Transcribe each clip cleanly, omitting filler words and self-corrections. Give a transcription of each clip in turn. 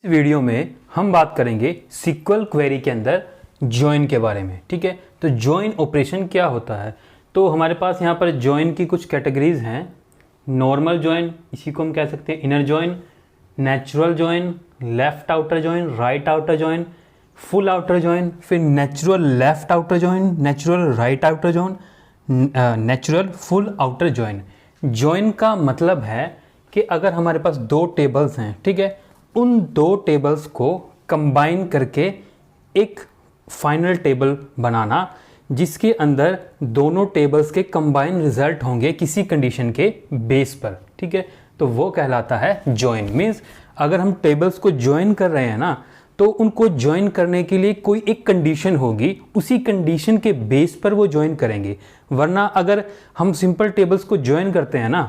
इस वीडियो में हम बात करेंगे सीक्वल क्वेरी के अंदर जॉइन के बारे में। ठीक है, तो जॉइन ऑपरेशन क्या होता है। तो हमारे पास यहाँ पर जॉइन की कुछ कैटेगरीज हैं। नॉर्मल जॉइन, इसी को हम कह सकते हैं inner join, natural join, left outer join, right outer join, full outer join, फिर natural left outer join, natural right outer join, natural full outer join. Join का मतलब है कि अगर हमारे पास दो टेबल्स हैं, ठीक है, उन दो टेबल्स को कंबाइन करके एक फाइनल टेबल बनाना जिसके अंदर दोनों टेबल्स के कंबाइन रिजल्ट होंगे किसी कंडीशन के बेस पर। ठीक है, तो वो कहलाता है जॉइन। मीन्स अगर हम टेबल्स को जॉइन कर रहे हैं ना, तो उनको जॉइन करने के लिए कोई एक कंडीशन होगी, उसी कंडीशन के बेस पर वो जॉइन करेंगे। वरना अगर हम सिंपल टेबल्स को जॉइन करते हैं ना,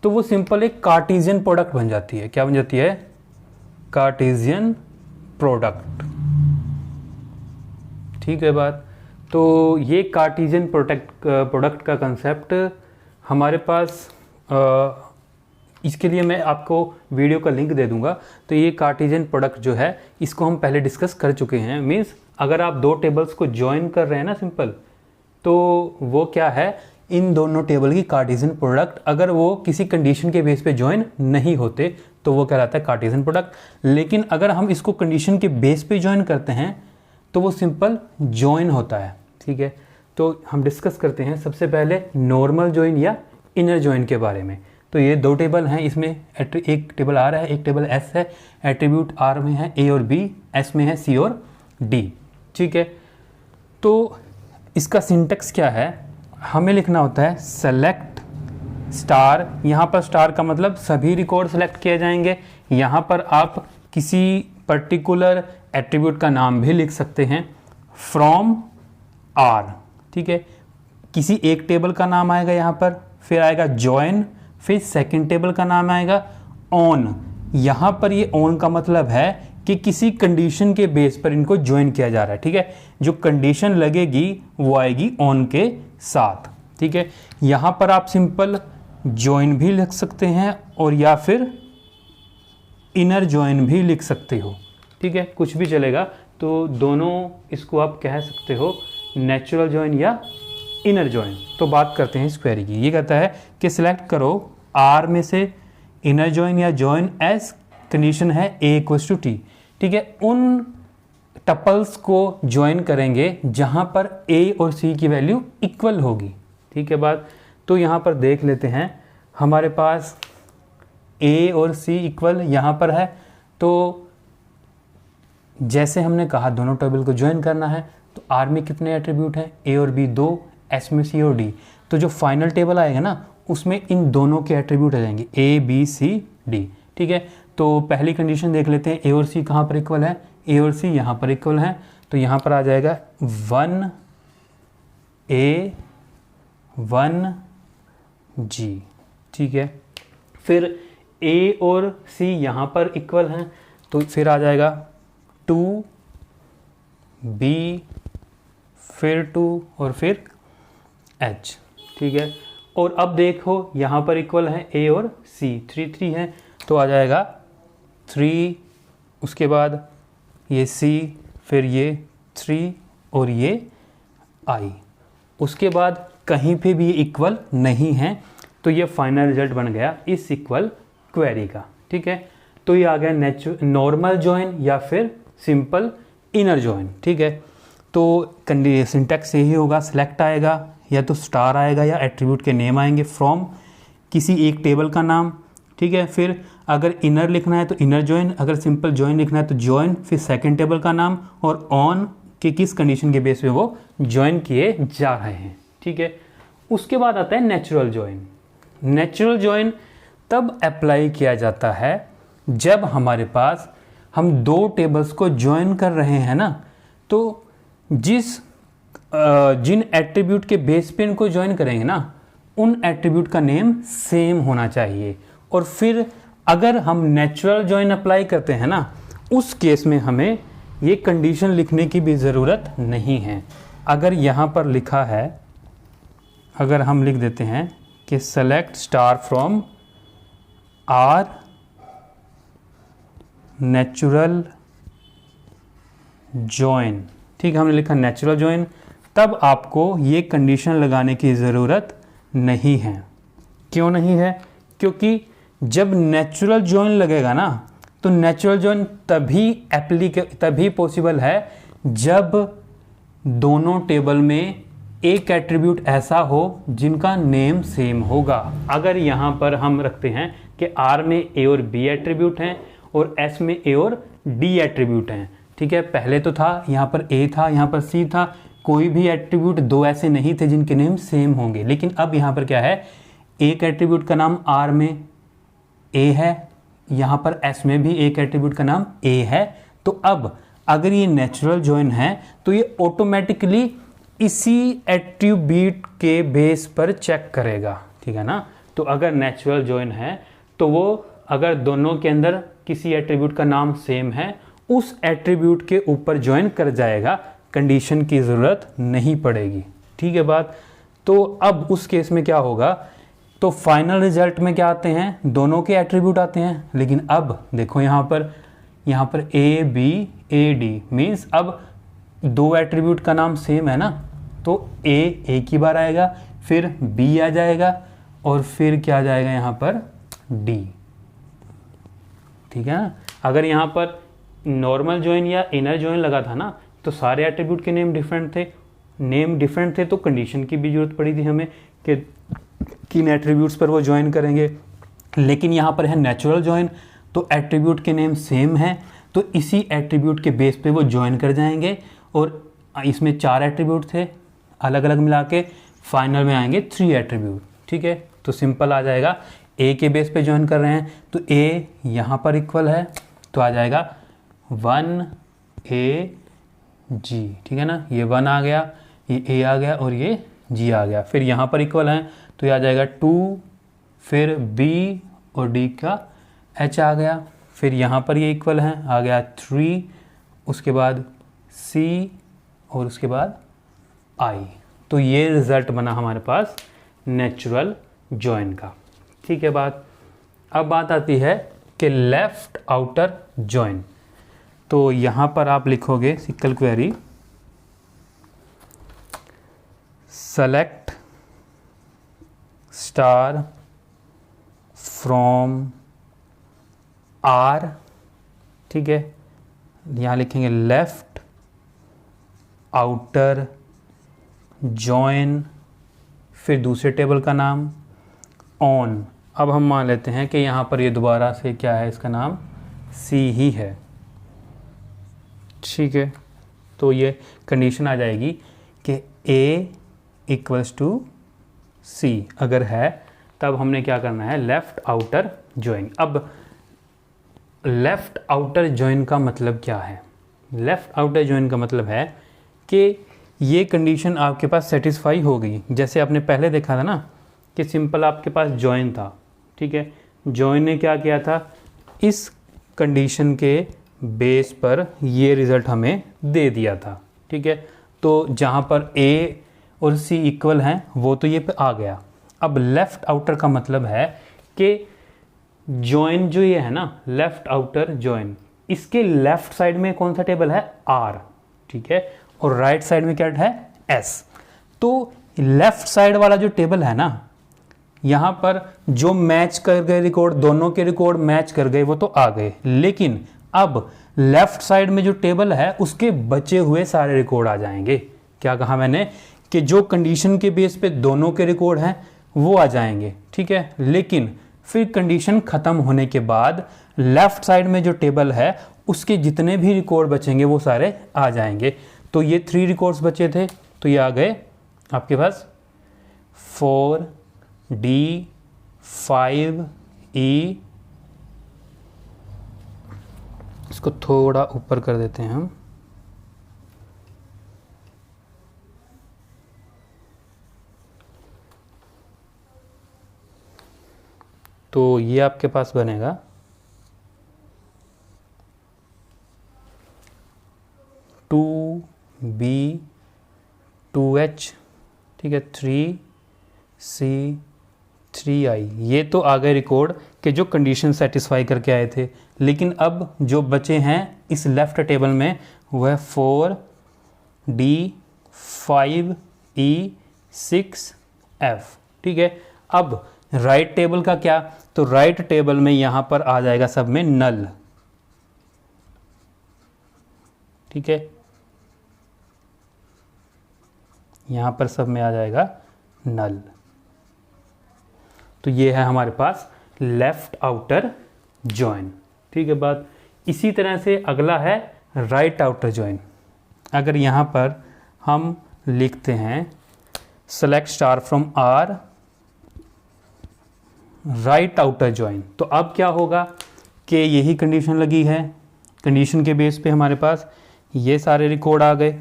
तो वो सिंपल एक कार्टेशियन प्रोडक्ट बन जाती है। क्या बन जाती है? Cartesian product. ठीक है बात। तो ये कार्टेशियन प्रोडक्ट का कंसेप्ट हमारे पास इसके लिए मैं आपको वीडियो का लिंक दे दूंगा। तो ये कार्टेशियन प्रोडक्ट जो है, इसको हम पहले डिस्कस कर चुके हैं। मीन्स अगर आप दो टेबल्स को जॉइन कर रहे हैं ना सिंपल, तो वो क्या है, इन दोनों टेबल की कार्टेशियन प्रोडक्ट अगर वो किसी कंडीशन के बेस पे जॉइन नहीं होते तो वो कहलाता है कार्टेशियन प्रोडक्ट। लेकिन अगर हम इसको कंडीशन के बेस पे जॉइन करते हैं तो वो सिंपल जॉइन होता है। ठीक है, तो हम डिस्कस करते हैं सबसे पहले नॉर्मल जॉइन या इनर जॉइन के बारे में। तो ये दो टेबल हैं, इसमें एक टेबल आर है, एक टेबल एस है। एट्रीब्यूट आर में है ए और बी, एस में है सी और डी। ठीक है, तो इसका सिंटेक्स क्या है, हमें लिखना होता है सेलेक्ट स्टार। यहाँ पर स्टार का मतलब सभी रिकॉर्ड सेलेक्ट किए जाएंगे। यहाँ पर आप किसी पर्टिकुलर एट्रीब्यूट का नाम भी लिख सकते हैं। फ्रॉम आर, ठीक है, किसी एक टेबल का नाम आएगा यहाँ पर, फिर आएगा जॉइन, फिर सेकंड टेबल का नाम आएगा ऑन। यहाँ पर ये ऑन का मतलब है कि किसी कंडीशन के बेस पर इनको ज्वाइन किया जा रहा है। ठीक है, जो कंडीशन लगेगी वो आएगी ऑन के साथ। ठीक है, यहाँ पर आप सिंपल ज्वाइन भी लिख सकते हैं और या फिर इनर ज्वाइन भी लिख सकते हो। ठीक है, कुछ भी चलेगा। तो दोनों इसको आप कह सकते हो नेचुरल ज्वाइन या इनर ज्वाइन। तो बात करते हैं इस क्वेरी की। ये कहता है कि सिलेक्ट करो आर में से इनर ज्वाइन या ज्वाइन एज कंडीशन है ए इक्वल्स टू टी। ठीक है, उन टपल्स को ज्वाइन करेंगे जहां पर ए और सी की वैल्यू इक्वल होगी। ठीक है बात। तो यहाँ पर देख लेते हैं, हमारे पास ए और सी इक्वल यहाँ पर है। तो जैसे हमने कहा दोनों टेबल को ज्वाइन करना है, तो आर में कितने एट्रीब्यूट हैं, ए और बी दो, एस में सी और डी। तो जो फाइनल टेबल आएगा ना, उसमें इन दोनों के एट्रीब्यूट आ जाएंगे, ए बी सी डी। ठीक है, तो पहली कंडीशन देख लेते हैं, ए और सी कहाँ पर इक्वल है, ए और सी यहाँ पर इक्वल हैं। तो यहाँ पर आ जाएगा 1 ए 1 जी। ठीक है, फिर ए और सी यहाँ पर इक्वल हैं, तो फिर आ जाएगा 2 बी, फिर 2 और फिर एच। ठीक है, और अब देखो यहाँ पर इक्वल है ए और सी, 3 3 है, तो आ जाएगा 3, उसके बाद ये सी, फिर ये 3 और ये आई। उसके बाद कहीं पे भी इक्वल नहीं है, तो ये फाइनल रिजल्ट बन गया इस इक्वल क्वेरी का। ठीक है, तो ये आ गया नॉर्मल जॉइन या फिर सिंपल इनर जॉइन। ठीक है, तो सिंटेक्स यही होगा, सिलेक्ट आएगा या तो स्टार आएगा या एट्रीब्यूट के नेम आएंगे, फ्रॉम किसी एक टेबल का नाम। ठीक है, फिर अगर इनर लिखना है तो इनर जॉइन, अगर सिंपल जॉइन लिखना है तो जॉइन, फिर सेकंड टेबल का नाम और ऑन के किस कंडीशन के बेस पे वो जॉइन किए जा रहे हैं। ठीक है, उसके बाद आता है नेचुरल जॉइन। नेचुरल जॉइन तब अप्लाई किया जाता है जब हमारे पास हम दो टेबल्स को जॉइन कर रहे हैं ना, तो जिन एट्रीब्यूट के बेस पे इनको ज्वाइन करेंगे ना, उन एट्रीब्यूट का नेम सेम होना चाहिए। और फिर अगर हम नेचुरल ज्वाइन अप्लाई करते हैं ना, उस केस में हमें ये कंडीशन लिखने की भी ज़रूरत नहीं है। अगर यहाँ पर लिखा है, अगर हम लिख देते हैं कि select star from R natural join, ठीक है, हमने लिखा नेचुरल जॉइन, तब आपको ये कंडीशन लगाने की ज़रूरत नहीं है। क्यों नहीं है? क्योंकि जब नेचुरल जॉइन लगेगा ना, तो नेचुरल जॉइन तभी पॉसिबल है जब दोनों टेबल में एक एट्रीब्यूट ऐसा हो जिनका नेम सेम होगा। अगर यहाँ पर हम रखते हैं कि R में A और B एट्रीब्यूट हैं और S में A और D एट्रीब्यूट हैं, ठीक है, पहले तो था यहाँ पर A था, यहाँ पर C था, कोई भी एट्रीब्यूट दो ऐसे नहीं थे जिनके नेम सेम होंगे। लेकिन अब यहाँ पर क्या है, एक एट्रीब्यूट का नाम R में A है, यहाँ पर S में भी एक एट्रीब्यूट का नाम A है। तो अब अगर ये नेचुरल जॉइन है तो ये ऑटोमेटिकली इसी एट्रीब्यूट के बेस पर चेक करेगा, ठीक है ना। तो अगर नेचुरल जॉइन है तो वो अगर दोनों के अंदर किसी एट्रीब्यूट का नाम सेम है, उस एट्रीब्यूट के ऊपर जॉइन कर जाएगा, कंडीशन की ज़रूरत नहीं पड़ेगी, ठीक है बात। तो अब उस केस में क्या होगा, तो फाइनल रिजल्ट में क्या आते हैं, दोनों के एट्रीब्यूट आते हैं। लेकिन अब देखो यहाँ पर A B A D means अब दो एट्रीब्यूट का नाम सेम है ना, तो A एक ही बार आएगा, फिर B आ जाएगा और फिर क्या आ जाएगा यहाँ पर D, ठीक है ना। अगर यहाँ पर नॉर्मल जॉइन या इनर जॉइन लगा था ना, तो सारे एट्रीब्यूट के नेम डिफरेंट थे, तो कंडीशन की भी जरूरत पड़ी थी हमें कि किन एट्रीब्यूट्स पर वो जॉइन करेंगे। लेकिन यहाँ पर है नेचुरल जॉइन, तो एट्रीब्यूट के नेम सेम हैं, तो इसी एट्रीब्यूट के बेस पे वो जॉइन कर जाएंगे। और इसमें 4 एट्रीब्यूट थे, अलग अलग मिला के फाइनल में आएंगे 3 एट्रीब्यूट, ठीक है। तो सिंपल आ जाएगा, A के बेस पे जॉइन कर रहे हैं तो A यहाँ पर इक्वल है, तो आ जाएगा 1AG, ठीक है ना। ये 1 आ गया, ये A आ गया और ये G आ गया। फिर यहाँ पर इक्वल है तो ये आ जाएगा 2, फिर B और D का H आ गया। फिर यहाँ पर ये इक्वल है, आ गया 3, उसके बाद C और उसके बाद I। तो ये रिज़ल्ट बना हमारे पास नेचुरल जॉइन का, ठीक है बात। अब बात आती है कि लेफ्ट आउटर जॉइन। तो यहाँ पर आप लिखोगे SQL query select star from R, ठीक है, यहाँ लिखेंगे लेफ्ट आउटर जॉइन, फिर दूसरे टेबल का नाम ऑन। अब हम मान लेते हैं कि यहाँ पर ये दोबारा से क्या है, इसका नाम C ही है, ठीक है। तो ये कंडीशन आ जाएगी कि A इक्वल्स टू C अगर है, तब हमने क्या करना है, लेफ्ट आउटर जॉइन। अब लेफ्ट आउटर जॉइन का मतलब क्या है, लेफ्ट आउटर जॉइन का मतलब है कि ये कंडीशन आपके पास सेटिस्फाई हो गई। जैसे आपने पहले देखा था ना कि सिंपल आपके पास जॉइन था, ठीक है, जॉइन ने क्या किया था, इस कंडीशन के बेस पर ये रिज़ल्ट हमें दे दिया था, ठीक है। तो जहाँ पर A और C इक्वल हैं वो तो ये पे आ गया। अब लेफ़्ट आउटर का मतलब है कि जॉइन जो ये है ना, लेफ़्ट आउटर जॉइन, इसके लेफ़्ट साइड में कौन सा टेबल है, R, ठीक है, और राइट साइड में क्या है, S। तो लेफ़्ट साइड वाला जो टेबल है ना, यहाँ पर जो मैच कर गए रिकॉर्ड, दोनों के रिकॉर्ड मैच कर गए वो तो आ गए। लेकिन अब लेफ्ट साइड में जो टेबल है उसके बचे हुए सारे रिकॉर्ड आ जाएंगे। क्या कहा मैंने कि जो कंडीशन के बेस पे दोनों के रिकॉर्ड हैं वो आ जाएंगे, ठीक है। लेकिन फिर कंडीशन ख़त्म होने के बाद लेफ्ट साइड में जो टेबल है उसके जितने भी रिकॉर्ड बचेंगे वो सारे आ जाएंगे। तो ये 3 रिकॉर्ड्स बचे थे, तो ये आ गए आपके पास 4D 5E, इसको थोड़ा ऊपर कर देते हैं हम, तो ये आपके पास बनेगा 2B 2H, ठीक है, 3C 3i, ये तो आ गए रिकॉर्ड कि जो कंडीशन सेटिस्फाई करके आए थे, लेकिन अब जो बचे हैं इस लेफ़्ट टेबल में वह 4d 5e 6f। ठीक है, अब राइट टेबल का क्या, तो राइट टेबल में यहाँ पर आ जाएगा सब में नल। ठीक है, यहाँ पर सब में आ जाएगा नल। तो ये है हमारे पास लेफ्ट आउटर जॉइन। ठीक है बात। इसी तरह से अगला है राइट आउटर जॉइन। अगर यहाँ पर हम लिखते हैं select star from R right outer join, तो अब क्या होगा कि यही कंडीशन लगी है, कंडीशन के बेस पे हमारे पास ये सारे रिकॉर्ड आ गए।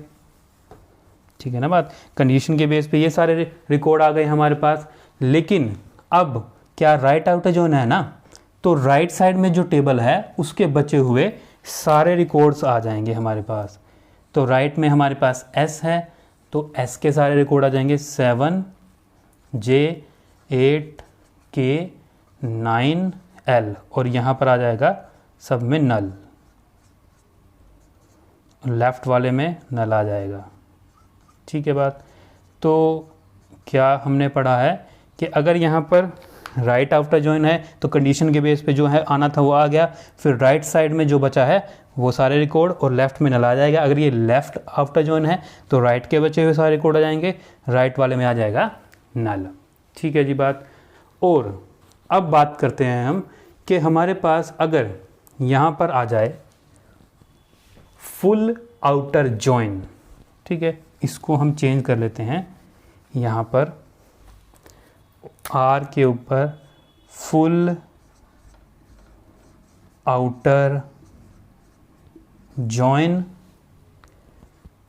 ठीक है ना बात, कंडीशन के बेस पे ये सारे रिकॉर्ड आ गए हमारे पास। लेकिन अब क्या राइट आउटर जॉइन है ना, तो राइट साइड में जो टेबल है उसके बचे हुए सारे रिकॉर्ड्स आ जाएंगे हमारे पास। तो राइट में हमारे पास S है, तो S के सारे रिकॉर्ड आ जाएंगे 7 J 8 K 9 L, और यहाँ पर आ जाएगा सब में नल, लेफ्ट वाले में नल आ जाएगा। ठीक है बात। तो क्या हमने पढ़ा है कि अगर यहाँ पर राइट आउटर जॉइन है तो कंडीशन के बेस पे जो है आना था वो आ गया, फिर राइट साइड में जो बचा है वो सारे रिकॉर्ड और लेफ़्ट में नल आ जाएगा। अगर ये लेफ़्ट आउटर जॉइन है तो राइट के बचे हुए सारे रिकॉर्ड आ जाएंगे, राइट वाले में आ जाएगा नल। ठीक है जी बात। और अब बात करते हैं हम कि हमारे पास अगर यहाँ पर आ जाए फुल आउटर जॉइन। ठीक है, इसको हम चेंज कर लेते हैं, यहाँ पर आर के ऊपर full outer join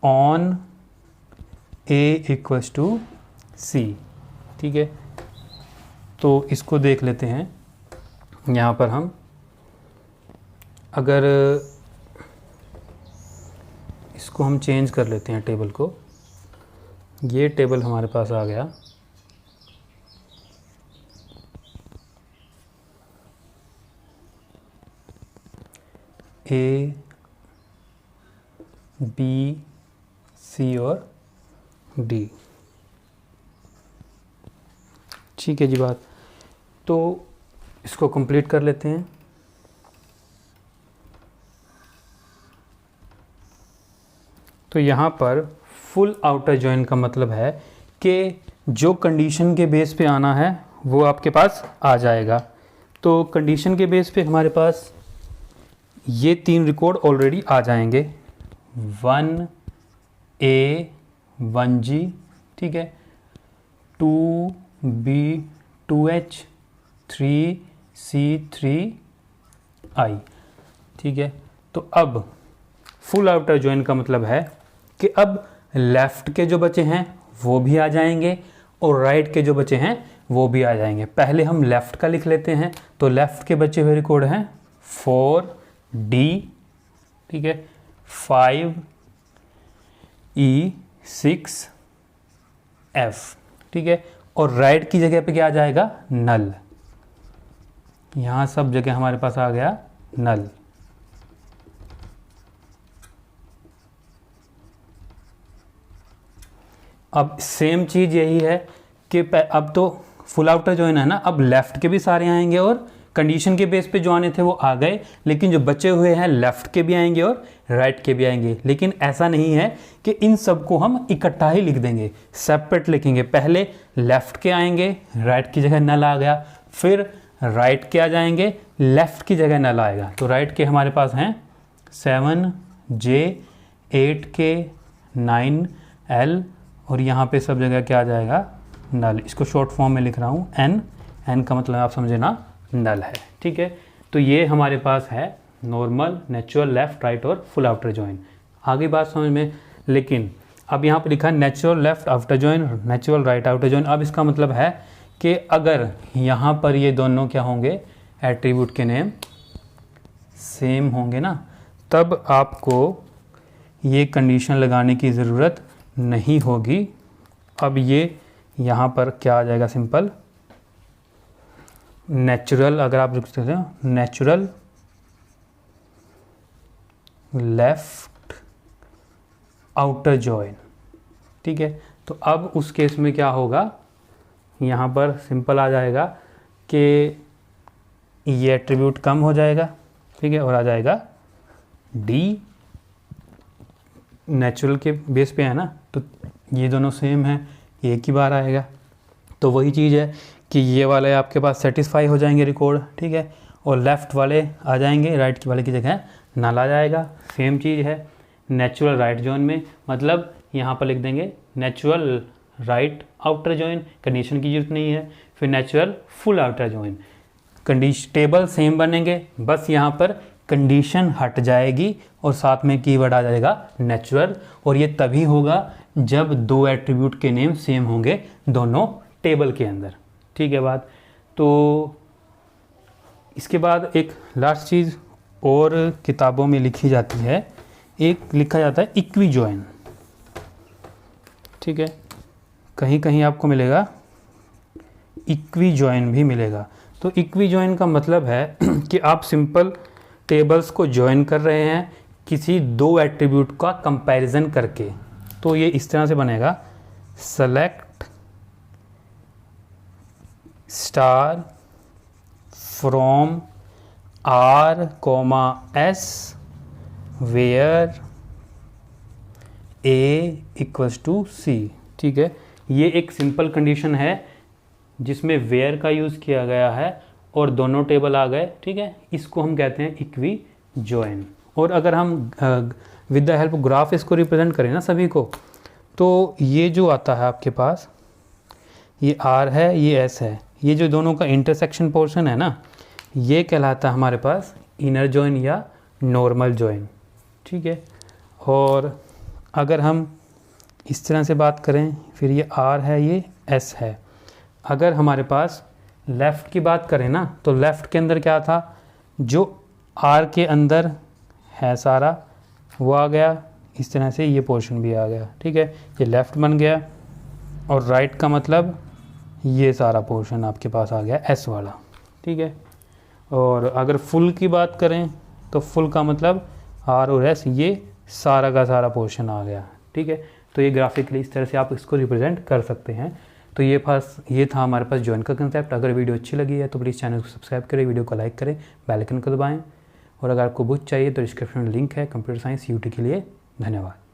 on A equals to C। ठीक है, तो इसको देख लेते हैं। यहाँ पर हम अगर इसको हम चेंज कर लेते हैं टेबल को, ये टेबल हमारे पास आ गया। A B C और D। ठीक है जी बात। तो इसको कंप्लीट कर लेते हैं। तो यहाँ पर फुल आउटर जॉइन का मतलब है कि जो कंडीशन के बेस पे आना है वो आपके पास आ जाएगा। तो कंडीशन के बेस पे हमारे पास ये 3 रिकॉर्ड ऑलरेडी आ जाएंगे, 1A 1G, ठीक है, 2B 2H 3C 3I। ठीक है, तो अब फुल आउटर जॉइन का मतलब है कि अब लेफ़्ट के जो बचे हैं वो भी आ जाएंगे और राइट के जो बचे हैं वो भी आ जाएंगे। पहले हम लेफ़्ट का लिख लेते हैं। तो लेफ़्ट के बचे हुए रिकॉर्ड हैं 4D, ठीक है, 5E 6F, ठीक है, और राइट की जगह पे क्या आ जाएगा, नल। यहाँ सब जगह हमारे पास आ गया नल। अब सेम चीज़ यही है कि अब तो फुल आउटर जॉइन है ना, अब लेफ़्ट के भी सारे आएंगे और कंडीशन के बेस पे जो आने थे वो आ गए, लेकिन जो बचे हुए हैं लेफ़्ट के भी आएंगे और राइट के भी आएंगे। लेकिन ऐसा नहीं है कि इन सबको हम इकट्ठा ही लिख देंगे, सेपरेट लिखेंगे। पहले लेफ़्ट के आएंगे, राइट की जगह नल आ गया, फिर राइट के आ जाएंगे, लेफ़्ट की जगह नल आएगा। तो राइट के हमारे पास हैं 7J 8K 9L, और यहाँ पे सब जगह क्या आ जाएगा, नल। इसको शॉर्ट फॉर्म में लिख रहा हूँ N का मतलब आप समझे ना, नल है। ठीक है, तो ये हमारे पास है नॉर्मल, नेचुरल, लेफ़्ट, राइट और फुल आउटर जॉइन। आगे बात समझ में। लेकिन अब यहाँ पे लिखा natural left outer join, natural right outer join. अब इसका मतलब है कि अगर यहाँ पर ये दोनों क्या होंगे, एट्रीब्यूट के नेम सेम होंगे ना, तब आपको ये कंडीशन लगाने की ज़रूरत नहीं होगी। अब ये यहाँ पर क्या आ जाएगा, सिंपल नेचुरल, अगर आप लिख सकते हो नेचुरल लेफ्ट आउटर जॉइन, ठीक है। तो अब उस केस में क्या होगा, यहाँ पर सिंपल आ जाएगा कि ये एट्रीब्यूट कम हो जाएगा, ठीक है, और आ जाएगा डी, नेचुरल के बेस पे है ना, तो ये दोनों सेम है, एक ही बार आएगा। तो वही चीज़ है कि ये वाले आपके पास सेटिस्फाई हो जाएंगे रिकॉर्ड, ठीक है, और लेफ़्ट वाले आ जाएंगे, राइट वाले की जगह नल आ जाएगा। सेम चीज़ है नेचुरल राइट जॉइन में, मतलब यहाँ पर लिख देंगे natural right outer join, condition की जरूरत नहीं है। फिर natural full outer join, condition table same बनेंगे, बस यहाँ पर कंडीशन हट जाएगी और साथ में कीवर्ड आ जाएगा नेचुरल। और ये तभी होगा जब दो एट्रीब्यूट के नेम सेम होंगे दोनों टेबल के अंदर, ठीक है बात। तो इसके बाद एक लास्ट चीज़ और किताबों में लिखी जाती है, एक लिखा जाता है इक्वी जॉइन, ठीक है, कहीं कहीं आपको मिलेगा इक्वी जॉइन भी मिलेगा। तो इक्वी जॉइन का मतलब है कि आप सिंपल टेबल्स को जॉइन कर रहे हैं किसी दो एट्रीब्यूट का कंपैरिजन करके। तो ये इस तरह से बनेगा, select star from R comma S where A equals to C, ठीक है। ये एक सिंपल कंडीशन है जिसमें वेयर का यूज़ किया गया है और दोनों टेबल आ गए, ठीक है। इसको हम कहते हैं इक्वी जॉइन। और अगर हम विद द हेल्प ग्राफ इसको रिप्रेजेंट करें ना सभी को, तो ये जो आता है आपके पास, ये आर है, ये एस है, ये जो दोनों का इंटरसेक्शन पोर्शन है ना, ये कहलाता है हमारे पास इनर जॉइन या नॉर्मल जॉइन, ठीक है। और अगर हम इस तरह से बात करें, फिर ये आर है, ये एस है। अगर हमारे पास लेफ़्ट की बात करें ना, तो लेफ़्ट के अंदर क्या था, जो आर के अंदर है सारा वो आ गया, इस तरह से ये पोर्शन भी आ गया, ठीक है, ये लेफ़्ट बन गया। और राइट का मतलब ये सारा पोर्शन आपके पास आ गया एस वाला, ठीक है। और अगर फुल की बात करें तो फुल का मतलब आर और एस, ये सारा का सारा पोर्शन आ गया, ठीक है। तो ये ग्राफिकली इस तरह से आप इसको रिप्रेजेंट कर सकते हैं। तो ये था हमारे पास जॉइन का कंसेप्ट। अगर वीडियो अच्छी लगी है तो प्लीज़ चैनल को सब्सक्राइब करें, वीडियो को लाइक करें, बेल आइकन को दबाएं। और अगर आपको बुक चाहिए तो डिस्क्रिप्शन में लिंक है कंप्यूटर साइंस यूटी के लिए। धन्यवाद।